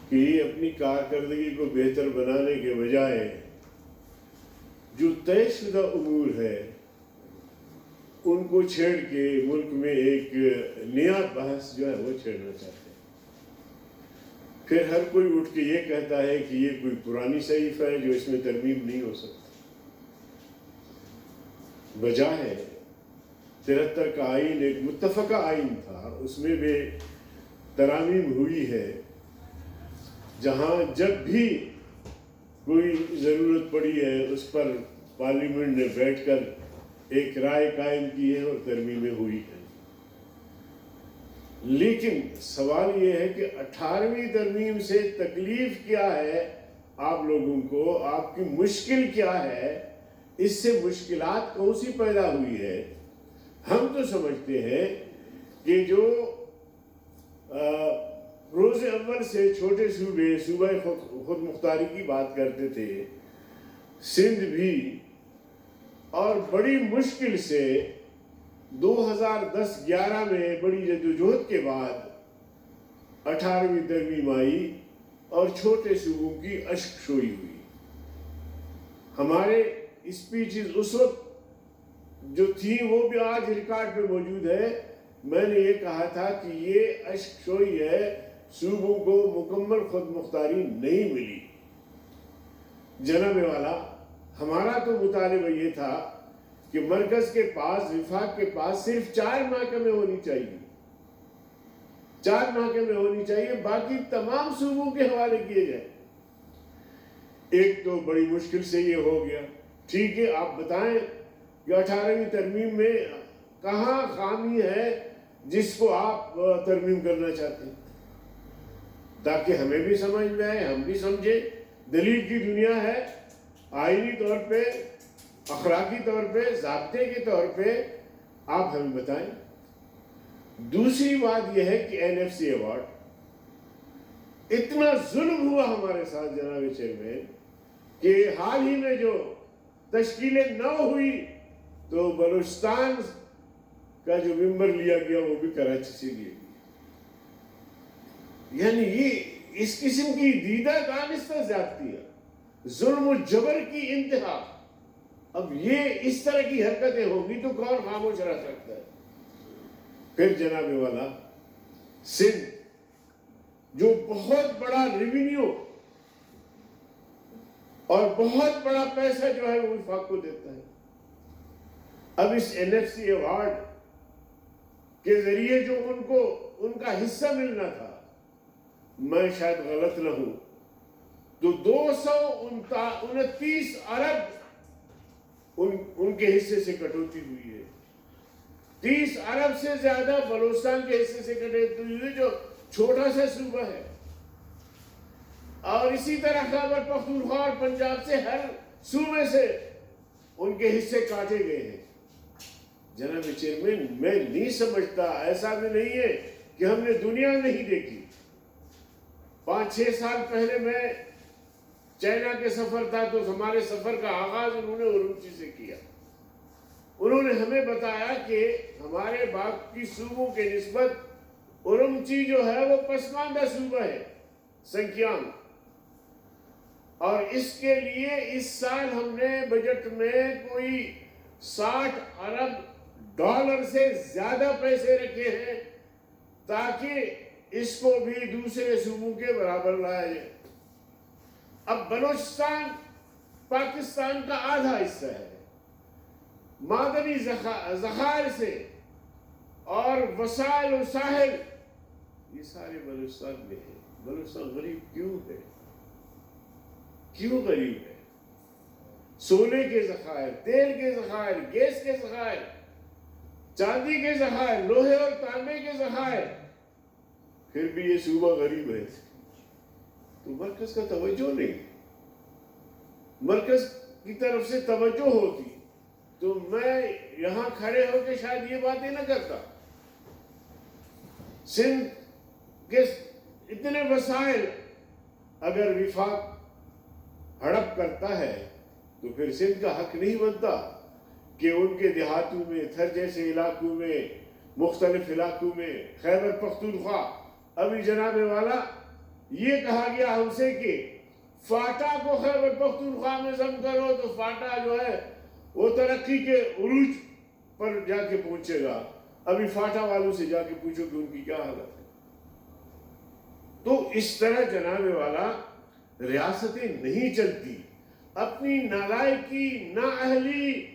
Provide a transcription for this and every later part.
کہ یہ اپنی کارکردگی کو بہتر بنانے کے بجائے جو طے شدہ امور ہے ان کو چھیڑ کے ملک میں ایک نیا بحث جو ہے وہ چھیڑنا چاہتے ہیں۔ پھر ہر کوئی اٹھ کے یہ کہتا ہے کہ یہ کوئی پرانی صحیفہ ہے جو اس میں ترمیم نہیں ہو سکتی۔ وجہ ہے 73 کا آئین ایک متفقہ آئین تھا، اس میں بھی ترامیم ہوئی ہے، جہاں جب بھی کوئی ضرورت پڑی ہے اس پر پارلیمنٹ نے بیٹھ کر ایک رائے قائم کی ہے اور ترمیمیں ہوئی ہیں۔ لیکن سوال یہ ہے کہ 18ویں ترمیم سے تکلیف کیا ہے آپ لوگوں کو، آپ کی مشکل کیا ہے، اس سے مشکلات کون سی پیدا ہوئی ہے؟ ہم تو سمجھتے ہیں کہ جو روز اول سے چھوٹے صوبہ خود مختاری کی بات کرتے تھے، سندھ بھی، اور بڑی مشکل سے 2010-11 میں بڑی جدوجہد کے بعد 18ویں ترمیم آئی اور چھوٹے صوبوں کی اشک شوئی ہوئی۔ ہمارے اسپیچز اس وقت جو تھی وہ بھی آج ریکارڈ پہ موجود ہے۔ میں نے یہ کہا تھا کہ یہ اشک شوئی ہے، صوبوں کو مکمل خود مختاری نہیں ملی۔ جناب والا، ہمارا تو مطالبہ یہ تھا کہ مرکز کے پاس، وفاق کے پاس صرف 4 محکمے ہونی چاہیے، 4 محکمے ہونی چاہیے، باقی تمام صوبوں کے حوالے کیے جائیں۔ ایک تو بڑی مشکل سے یہ ہو گیا۔ ٹھیک ہے، آپ بتائیں کہ 18ویں ترمیم میں کہاں خامی ہے جس کو آپ ترمیم کرنا چاہتے ہیں، تاکہ ہمیں بھی سمجھ میں آئے، ہم بھی سمجھے۔ دلیل کی دنیا ہے، آئینی طور پہ، اخلاقی طور پہ، ضابطے کے طور پہ آپ ہمیں بتائیں۔ دوسری بات یہ ہے کہ NFC ایوارڈ، اتنا ظلم ہوا ہمارے ساتھ جناب چیئرمین کہ حال ہی میں جو تشکیل 9 ہوئی تو بلوچستان کا جو ممبر لیا گیا وہ بھی کراچی سے لیا گیا۔ یعنی یہ اس قسم کی دیدہ دانستہ زیادتی ہے، ظلم و جبر کی انتہا۔ اب یہ اس طرح کی حرکتیں ہوگی تو کون خاموش رہ سکتا ہے؟ پھر جناب والا، سندھ جو بہت بڑا ریونیو اور بہت بڑا پیسہ جو ہے وہ وفاق کو دیتا ہے، اب اس NFC ایوارڈ کے ذریعے جو ان کا حصہ ملنا تھا، میں شاید غلط نہ ہوں تو 229 ارب ان کے حصے سے کٹوتی ہوئی ہے۔ 30 ارب سے زیادہ بلوچستان کے حصے سے کٹوتی ہوئی ہے، جو چھوٹا سا صوبہ ہے، اور اسی طرح خیبر پختونخوا اور پنجاب سے ہر صوبے سے ان کے حصے کاٹے گئے ہیں۔ جناب چیئرمین، میں نہیں سمجھتا، ایسا بھی نہیں ہے کہ ہم نے دنیا نہیں دیکھی۔ 5-6 سال پہلے میں چائنا کے سفر تھا تو ہمارے سفر کا آغاز انہوں نے اورمچی سے کیا۔ انہوں نے ہمیں بتایا کہ ہمارے باقی صوبوں کے نسبت اورمچی جو ہے وہ پسماندہ صوبہ ہے، سنکیانگ، اور اس کے لیے اس سال ہم نے بجٹ میں کوئی 60 ارب ڈالر سے زیادہ پیسے رکھے ہیں تاکہ اس کو بھی دوسرے صوبوں کے برابر لایا جائے۔ اب بلوچستان پاکستان کا آدھا حصہ ہے، معدنی ذخائر سے اور وسائل و ساحل یہ سارے بلوچستان میں ہیں۔ بلوچستان غریب کیوں ہے؟ کیوں غریب ہے؟ سونے کے ذخائر، تیل کے ذخائر، گیس کے ذخائر، چاندی کے ذخائر، لوہے اور تانبے کے ذخائر، پھر بھی یہ صوبہ غریب ہے۔ تو مرکز کا توجہ نہیں، مرکز کی طرف سے توجہ ہوتی تو میں یہاں کھڑے ہو کے شاید یہ باتیں نہ کرتا۔ سندھ کے اتنے وسائل اگر وفاق ہڑپ کرتا ہے تو پھر سندھ کا حق نہیں بنتا کہ ان کے دیہاتوں میں، تھر جیسے علاقوں میں، مختلف علاقوں میں، خیبر پختونخوا، ابھی جناب والا یہ کہا گیا ہم سے کہ فاٹا کو خیبر پختونخوا میں ضم کرو تو فاٹا جو ہے وہ ترقی کے عروج پر جا کے پہنچے گا. ابھی فاٹا والوں سے جا کے پوچھو کہ ان کی کیا حالت ہے. تو اس طرح جناب والا ریاستیں نہیں چلتی. اپنی نالائکی نااہلی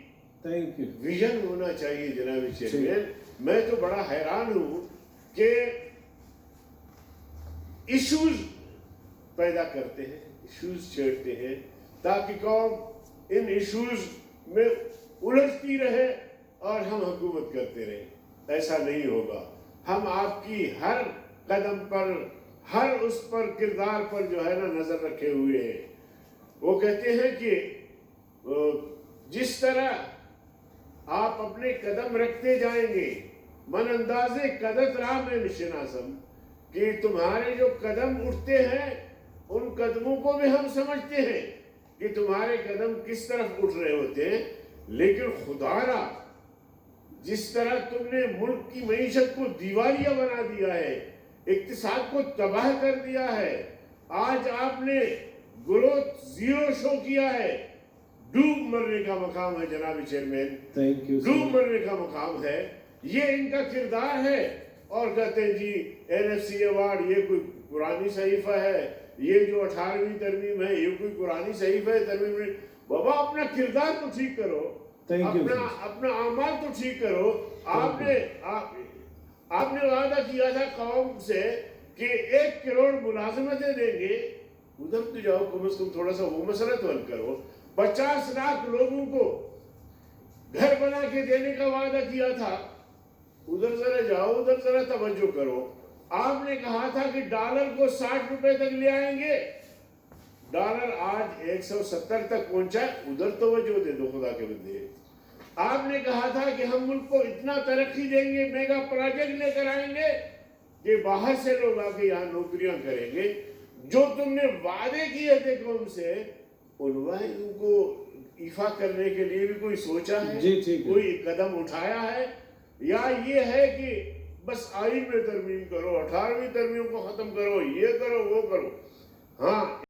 ویژن ہونا چاہیے جناب چیئرمین. میں تو بڑا حیران ہوں کہ ایشوز پیدا کرتے ہیں, ایشوز چھیڑتے ہیں تاکہ قوم ان ایشوز میں الجھتی رہے اور ہم حکومت کرتے رہیں. ایسا نہیں ہوگا. ہم آپ کی ہر قدم پر, ہر اس پر کردار پر جو ہے نا نظر رکھے ہوئے ہیں. وہ کہتے ہیں کہ جس طرح آپ اپنے قدم رکھتے جائیں گے من اندازے قدت راہ میں نشناسم, کہ تمہارے جو قدم اٹھتے ہیں ان قدموں کو بھی ہم سمجھتے ہیں کہ تمہارے قدم کس طرف اٹھ رہے ہوتے ہیں. لیکن خدا را جس طرح تم نے ملک کی معیشت کو دیوالیہ بنا دیا ہے, اقتصاد کو تباہ کر دیا ہے, آج آپ نے گروتھ زیرو شو کیا ہے, ڈوب مرنے کا مقام ہے جناب چیئرمین, ڈوب مرنے کا مقام ہے. یہ ان کا کردار ہے. اور کہتے ہیں جی NFC ایوارڈ یہ کوئی پرانی صحیفہ ہے, یہ جو 18ویں ترمیم ہے یہ کوئی پرانی صحیفہ ہے. ترمیم بابا اپنا کردار تو ٹھیک کرو, اپنا اعمال تو ٹھیک کرو. آپ نے وعدہ کیا تھا قوم سے کہ 1 کروڑ ملازمتیں دیں گے. ادھر تو جاؤ, کم از کم تھوڑا سا وہ مسئلہ تو حل کرو. 50 لاکھ لوگوں کو گھر بنا کے دینے کا وعدہ کیا تھا, ادھر ذرا جاؤ, ادھر ذرا توجہ کرو. آپ نے کہا تھا کہ ڈالر کو 60 روپے تک لے آئیں گے, ڈالر آج 170 تک پہنچا ہے. ادھر توجہ دے دو خدا کے بندے. آپ نے کہا تھا کہ ہم ملک کو اتنا ترقی دیں گے, میگا پروجیکٹ لے کر آئیں گے کہ باہر سے لوگ آ کے یہاں نوکریاں کریں گے. جو تم نے وعدے کیے تھے قوم سے, ان وعدوں کو ایفا کرنے کے لیے بھی کوئی سوچا ہے, کوئی قدم اٹھایا ہے, یا یہ ہے کہ بس آئین میں ترمیم کرو, 18ویں ترمیم کو ختم کرو, یہ کرو وہ کرو. ہاں